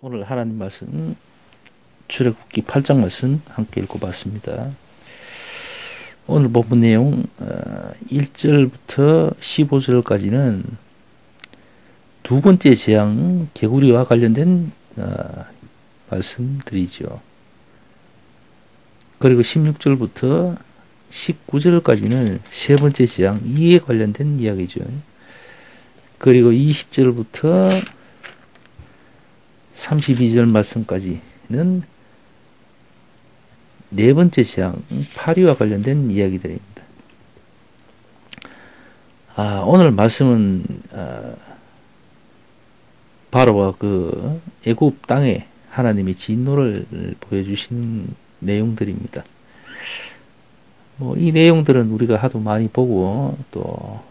오늘 하나님 말씀 출애굽기 8장 말씀 함께 읽어봤습니다. 오늘 본문 내용 1절부터 15절까지는 두 번째 재앙 개구리와 관련된 말씀드리죠. 그리고 16절부터 19절까지는 세 번째 재앙 이에 관련된 이야기죠. 그리고 20절부터 32절 말씀까지는 네 번째 재앙 파리와 관련된 이야기들입니다. 오늘 말씀은 바로와 그 애굽 땅에 하나님의 진노를 보여주신 내용들입니다. 이 내용들은 우리가 하도 많이 보고 또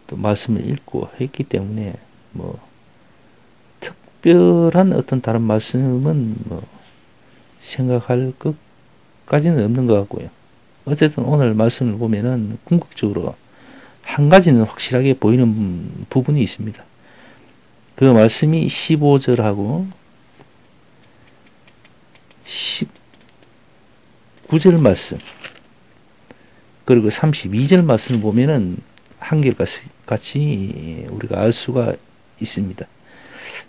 말씀을 읽고 했기 때문에 특별한 어떤 다른 말씀은 생각할 것까지는 없는 것 같고요. 어쨌든 오늘 말씀을 보면은 궁극적으로 한 가지는 확실하게 보이는 부분이 있습니다. 그 말씀이 15절하고 19절 말씀 그리고 32절 말씀을 보면은 한결같이 우리가 알 수가 있습니다.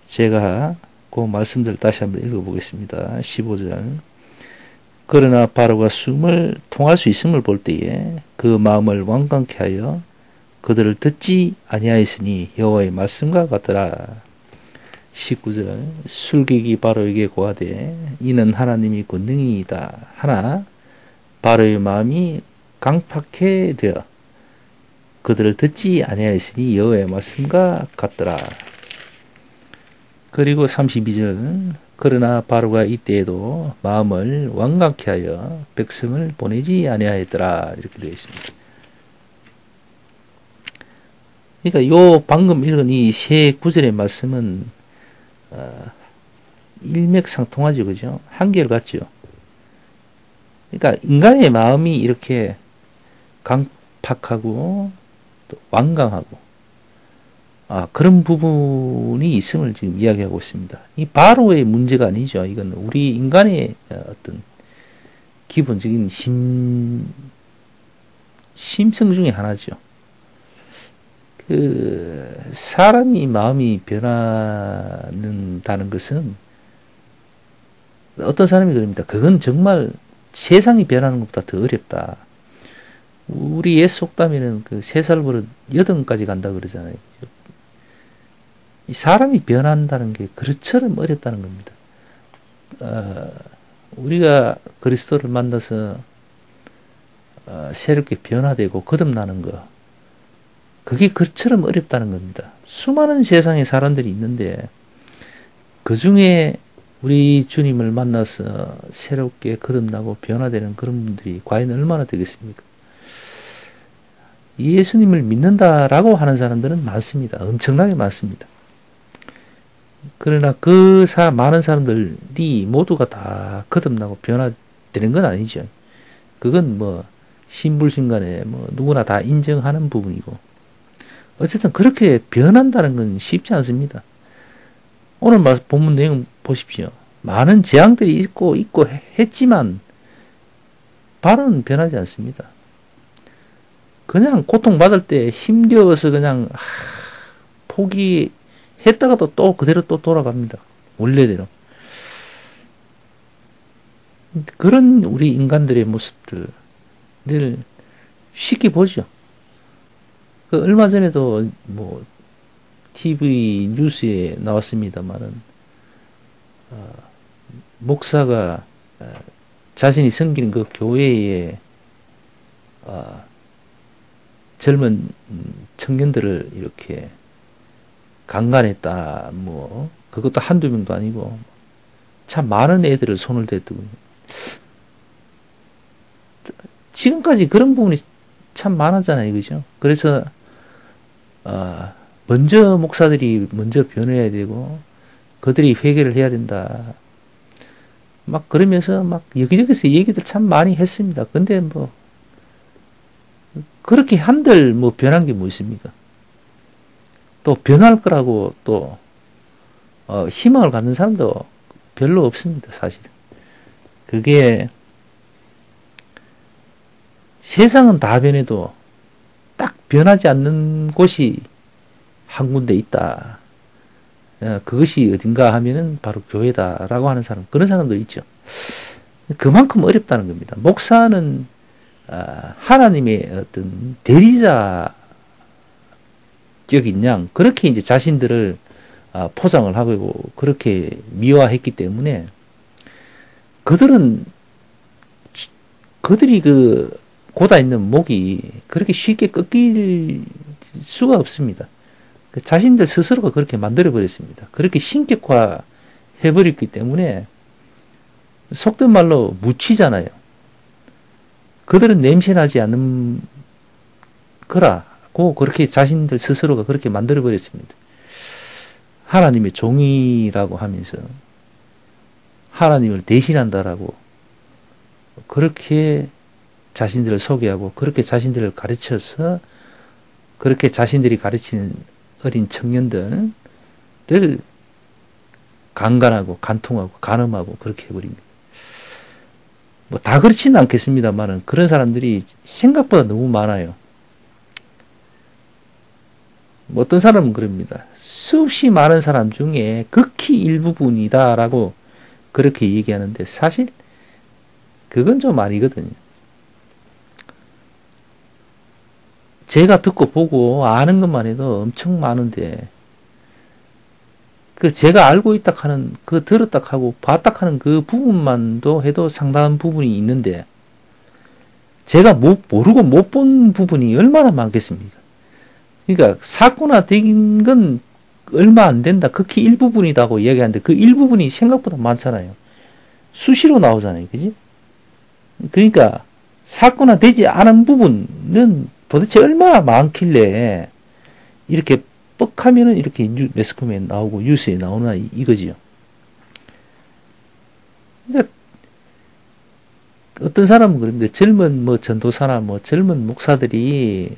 제가 그 말씀들 다시 한번 읽어보겠습니다. 15절. 그러나 바로가 숨을 통할 수 있음을 볼 때에 그 마음을 완강케 하여 그들을 듣지 아니하였으니 여호와의 말씀과 같더라. 19절. 술객이 바로에게 고하되 이는 하나님이 권능이이다 하나 바로의 마음이 강팍해 되어 그들을 듣지 아니하였으니 여호와의 말씀과 같더라. 그리고 32절. 그러나 바로가 이때에도 마음을 완강케 하여 백성을 보내지 아니하였더라. 이렇게 되어 있습니다. 그러니까 요 방금 읽은 이 세 구절의 말씀은 일맥상통하죠. 그죠? 한결같죠. 그러니까 인간의 마음이 이렇게 강팍하고 또 완강하고 그런 부분이 있음을 지금 이야기하고 있습니다. 이 바로의 문제가 아니죠. 이건 우리 인간의 어떤 기본적인 심성 중에 하나죠. 사람이 마음이 변하는다는 것은 어떤 사람이 그럽니다. 그건 정말 세상이 변하는 것보다 더 어렵다. 우리 옛 속담에는 그 3살 버릇 8까지 간다 그러잖아요. 이 사람이 변한다는 게 그릇처럼 어렵다는 겁니다. 우리가 그리스도를 만나서 새롭게 변화되고 거듭나는 거, 그게 그처럼 어렵다는 겁니다. 수많은 세상에 사람들이 있는데 그 중에 우리 주님을 만나서 새롭게 거듭나고 변화되는 그런 분들이 과연 얼마나 되겠습니까? 예수님을 믿는다라고 하는 사람들은 많습니다. 엄청나게 많습니다. 그러나 많은 사람들이 모두가 다 거듭나고 변화되는 건 아니죠. 그건 신불신간에 누구나 다 인정하는 부분이고, 어쨌든 그렇게 변한다는 건 쉽지 않습니다. 오늘 본문 내용 보십시오. 많은 재앙들이 있고 했지만 바로는 변하지 않습니다. 그냥 고통받을 때 힘겨워서 그냥 포기했다가도 또 그대로 또 돌아갑니다. 원래대로. 그런 우리 인간들의 모습들 늘 쉽게 보죠. 얼마 전에도 TV 뉴스에 나왔습니다만은 목사가 자신이 섬기는 그 교회에 젊은 청년들을 이렇게 강간했다. 그것도 한두 명도 아니고 참 많은 애들을 손을 댔더군요. 지금까지 그런 부분이 참 많았잖아요. 그죠? 그래서 먼저 목사들이 먼저 변해야 되고 그들이 회개를 해야 된다. 그러면서 여기저기서 얘기들 참 많이 했습니다. 근데 그렇게 한들 변한 게 뭐 있습니까? 또 변할 거라고 또 희망을 갖는 사람도 별로 없습니다, 사실. 그게 세상은 다 변해도 딱 변하지 않는 곳이 한 군데 있다. 그것이 어딘가 하면은 바로 교회다라고 하는 사람, 그런 사람도 있죠. 그만큼 어렵다는 겁니다. 목사는 하나님의 어떤 대리자격인 양, 그렇게 이제 자신들을 포장을 하고 그렇게 미화했기 때문에 그들이 그 고다 있는 목이 그렇게 쉽게 꺾일 수가 없습니다. 자신들 스스로가 그렇게 만들어 버렸습니다. 그렇게 신격화 해버렸기 때문에 속된 말로 묻히잖아요. 그들은 냄새나지 않는 거라고 그렇게 자신들 스스로가 그렇게 만들어 버렸습니다. 하나님의 종이라고 하면서 하나님을 대신한다라고 그렇게 자신들을 소개하고 그렇게 자신들을 가르쳐서 그렇게 자신들이 가르치는 어린 청년들을 강간하고 간통하고 간음하고 그렇게 해버립니다. 뭐 다 그렇지는 않겠습니다만은 그런 사람들이 생각보다 너무 많아요. 뭐 어떤 사람은 그럽니다. 수없이 많은 사람 중에 극히 일부분이다라고 그렇게 얘기하는데 사실 그건 좀 아니거든요. 제가 듣고 보고 아는 것만 해도 엄청 많은데 그 제가 알고 있다 하는 그 들었다 하고 봤다 하는 그 부분만도 해도 상당한 부분이 있는데 제가 모르고 못 본 부분이 얼마나 많겠습니까? 그러니까 사고나 된 건 얼마 안 된다. 극히 일부분이다고 이야기하는데 그 일부분이 생각보다 많잖아요. 수시로 나오잖아요. 그지? 그러니까 사고나 되지 않은 부분은 도대체 얼마나 많길래 이렇게 뻑하면은 이렇게 매스컴에 나오고 뉴스에 나오나 이거지요. 그러니까 어떤 사람은 그런데 젊은 뭐 전도사나 뭐 젊은 목사들이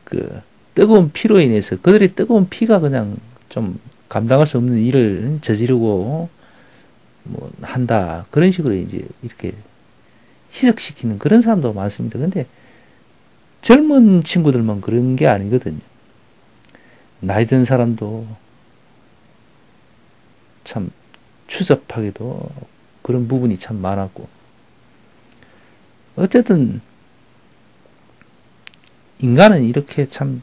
그 뜨거운 피로 인해서 그들의 뜨거운 피가 그냥 좀 감당할 수 없는 일을 저지르고 뭐 한다 그런 식으로 이제 이렇게 희석시키는 그런 사람도 많습니다. 근데 젊은 친구들만 그런 게 아니거든요. 나이 든 사람도 참 추잡하게도 그런 부분이 참 많았고 어쨌든 인간은 이렇게 참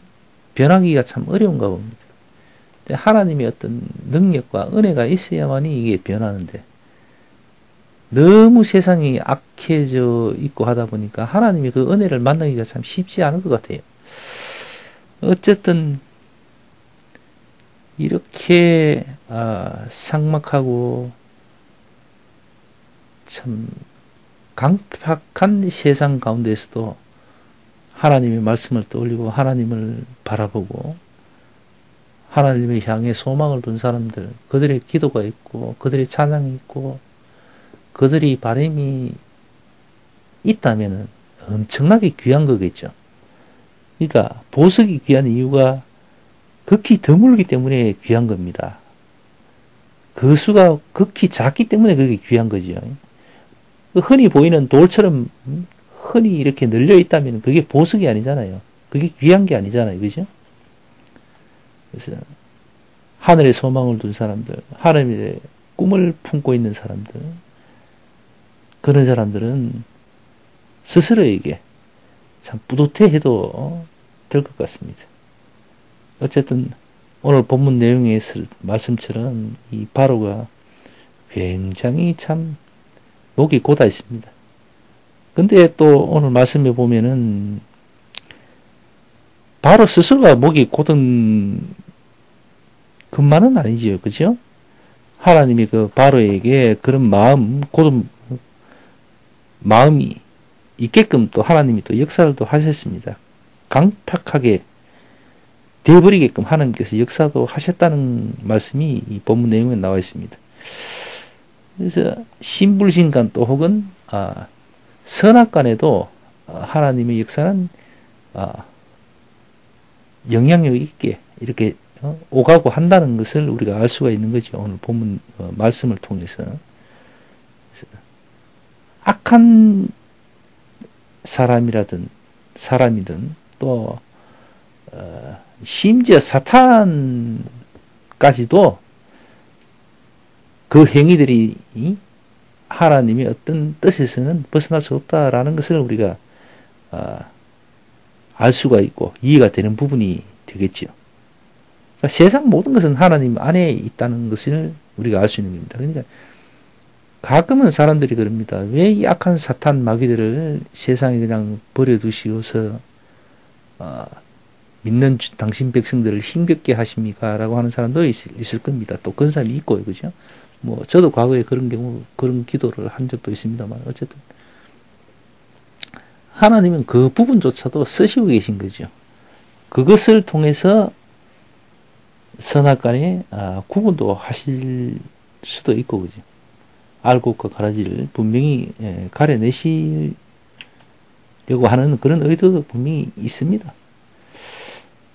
변하기가 참 어려운가 봅니다. 하나님의 어떤 능력과 은혜가 있어야만이 이게 변하는데 너무 세상이 악해져 있고 하다 보니까 하나님의 그 은혜를 만나기가 참 쉽지 않을 것 같아요. 어쨌든 이렇게 삭막하고 참 강팍한 세상 가운데서도 하나님의 말씀을 떠올리고 하나님을 바라보고 하나님을 향해 소망을 둔 사람들, 그들의 기도가 있고 그들의 찬양이 있고 그들이 바람이 있다면 엄청나게 귀한 거겠죠. 그러니까 보석이 귀한 이유가 극히 드물기 때문에 귀한 겁니다. 그 수가 극히 작기 때문에 그게 귀한 거죠. 흔히 보이는 돌처럼 흔히 이렇게 널려 있다면 그게 보석이 아니잖아요. 그게 귀한 게 아니잖아요. 그죠? 그래서 하늘에 소망을 둔 사람들, 하늘에 꿈을 품고 있는 사람들, 그런 사람들은 스스로에게 참 뿌듯해해도 될 것 같습니다. 어쨌든 오늘 본문 내용의 말씀처럼 이 바로가 굉장히 참 목이 고다 있습니다. 근데 또 오늘 말씀에 보면은 바로 스스로가 목이 고든 것만은 아니지요. 그죠? 하나님이 그 바로에게 그런 고든 마음이 있게끔 또 하나님이 또 역사를 또 하셨습니다. 강팍하게 되어버리게끔 하나님께서 역사도 하셨다는 말씀이 이 본문 내용에 나와 있습니다. 그래서 신불신간 또 혹은 선악간에도 하나님의 역사는 영향력 있게 이렇게 오가고 한다는 것을 우리가 알 수가 있는 거죠. 오늘 본문 말씀을 통해서. 악한 사람이든 또 심지어 사탄까지도 그 행위들이 하나님의 어떤 뜻에서는 벗어날 수 없다라는 것을 우리가 알 수가 있고 이해가 되는 부분이 되겠지요. 그러니까 세상 모든 것은 하나님 안에 있다는 것을 우리가 알 수 있는 겁니다. 그러니까 가끔은 사람들이 그럽니다. 왜 이 악한 사탄 마귀들을 세상에 그냥 버려두시고서 믿는 당신 백성들을 힘겹게 하십니까? 라고 하는 사람도 있을 겁니다. 또 그런 사람이 있고요. 그죠? 뭐 저도 과거에 그런 경우 그런 기도를 한 적도 있습니다만 어쨌든 하나님은 그 부분조차도 쓰시고 계신 거죠. 그것을 통해서 선악간에 구분도 하실 수도 있고 그죠. 알곡과 가라지를 분명히 가려내시려고 하는 그런 의도도 분명히 있습니다.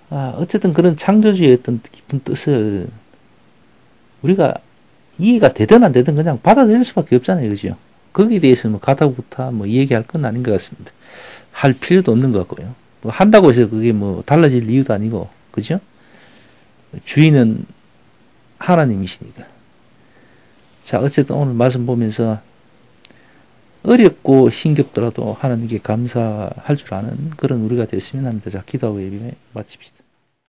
어쨌든 그런 창조주의 어떤 깊은 뜻을 우리가 이해가 되든 안 되든 그냥 받아들일 수밖에 없잖아요. 그죠? 거기에 대해서 뭐 가다부터 뭐 얘기할 건 아닌 것 같습니다. 할 필요도 없는 것 같고요. 뭐 한다고 해서 그게 뭐 달라질 이유도 아니고, 그죠? 주인은 하나님이시니까. 자, 어쨌든 오늘 말씀 보면서 어렵고 힘겹더라도 하나님께 감사할 줄 아는 그런 우리가 됐으면 합니다. 자, 기도하고 예배 마칩시다.